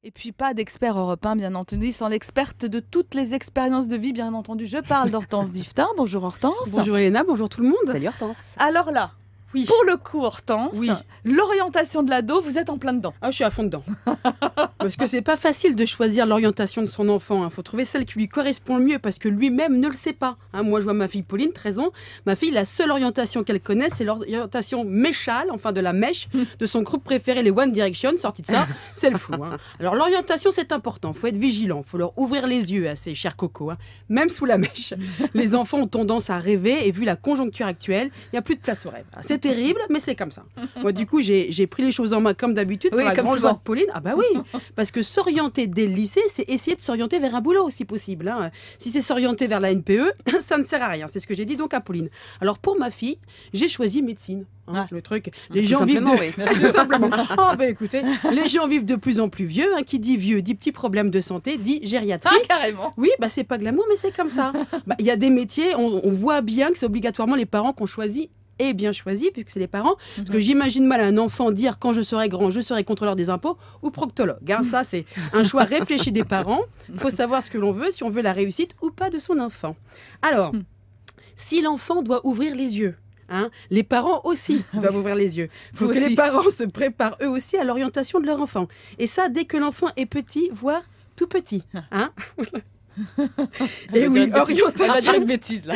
Et puis pas d'expert européen, bien entendu, sans l'experte de toutes les expériences de vie, bien entendu. Je parle d'Hortense Diftin. Bonjour Hortense. Bonjour Elena, bonjour tout le monde. Salut Hortense. Alors là, Oui. pour le coup Hortense, Oui. l'orientation de l'ado, vous êtes en plein dedans. Ah, je suis à fond dedans. Parce que c'est pas facile de choisir l'orientation de son enfant. Faut trouver celle qui lui correspond le mieux parce que lui-même ne le sait pas. Moi, je vois ma fille Pauline, 13 ans. Ma fille, la seule orientation qu'elle connaît, c'est l'orientation méchale, enfin de la mèche, de son groupe préféré, les One Direction. Sorti de ça, c'est le flou. Alors, l'orientation, c'est important. Faut être vigilant. Faut leur ouvrir les yeux à ces chers cocos. Même sous la mèche, les enfants ont tendance à rêver et vu la conjoncture actuelle, il n'y a plus de place au rêve. C'est terrible, mais c'est comme ça. Moi, du coup, j'ai pris les choses en main comme d'habitude pour la grande joie de Pauline. Ah bah oui, parce que s'orienter dès le lycée, c'est essayer de s'orienter vers un boulot si possible. Si c'est s'orienter vers la NPE, ça ne sert à rien. C'est ce que j'ai dit donc à Pauline. Alors pour ma fille, j'ai choisi médecine. Le truc, les gens vivent tout simplement. Oh bah écoutez, les gens vivent de plus en plus vieux. Qui dit vieux, dit petits problèmes de santé, dit gériatrie. Ah, carrément. Oui, bah c'est pas glamour, mais c'est comme ça. Il y a des métiers, on voit bien que c'est obligatoirement les parents qui ont choisi. Et bien choisi, puisque c'est les parents. Parce que j'imagine mal un enfant dire quand je serai grand, je serai contrôleur des impôts ou proctologue. Ça, c'est un choix réfléchi des parents. Il faut savoir ce que l'on veut, si on veut la réussite ou pas de son enfant. Alors, si l'enfant doit ouvrir les yeux, les parents aussi doivent ouvrir les yeux. Il faut que les parents se préparent eux aussi à l'orientation de leur enfant. Et ça, dès que l'enfant est petit, voire tout petit. Et oui, orientation. On va dire une bêtise là.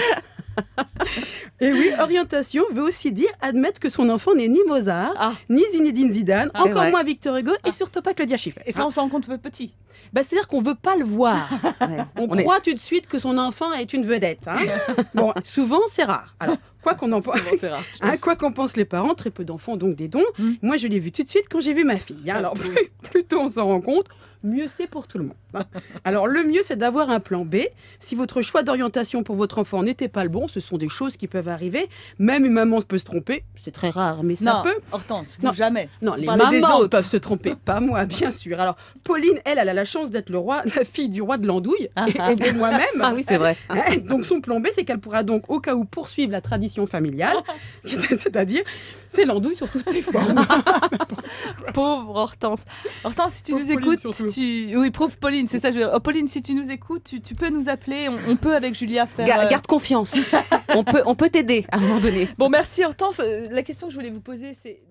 Et oui, orientation veut aussi dire admettre que son enfant n'est ni Mozart, ni Zinedine Zidane, encore moins Victor Hugo et surtout pas Claudia Schiffer. Et ça, on s'en rend compte petit. C'est-à-dire qu'on ne veut pas le voir. On croit tout de suite que son enfant est une vedette. Bon, souvent, c'est rare. Alors, quoi qu'on en pense, quoi qu'en pensent les parents, très peu d'enfants, donc des dons. Moi, je l'ai vu tout de suite quand j'ai vu ma fille. Alors, plus tôt on s'en rend compte, mieux c'est pour tout le monde. Alors, le mieux, c'est d'avoir un plan B. Si votre choix d'orientation pour votre enfant n'était pas le bon, ce sont des choses qui peuvent arriver. Même une maman peut se tromper. C'est très rare, mais ça peut. Hortense, vous jamais. Non, les mamans peuvent se tromper. Pas moi, bien sûr. Alors, Pauline, elle a la chance d'être la fille du roi de l'andouille et de moi-même. Ah oui, c'est vrai. Donc, son plan B, c'est qu'elle pourra donc, au cas où, poursuivre la tradition familiale. C'est-à-dire, c'est l'andouille sur toutes ses formes. Pauvre Hortense. Hortense, si tu nous écoutes, oui, pauvre Pauline, c'est ça. Pauline, si tu nous écoutes, tu peux nous appeler. On peut avec Julia faire. Garde confiance. on peut t'aider à un moment donné. Bon, merci Hortense. La question que je voulais vous poser, c'est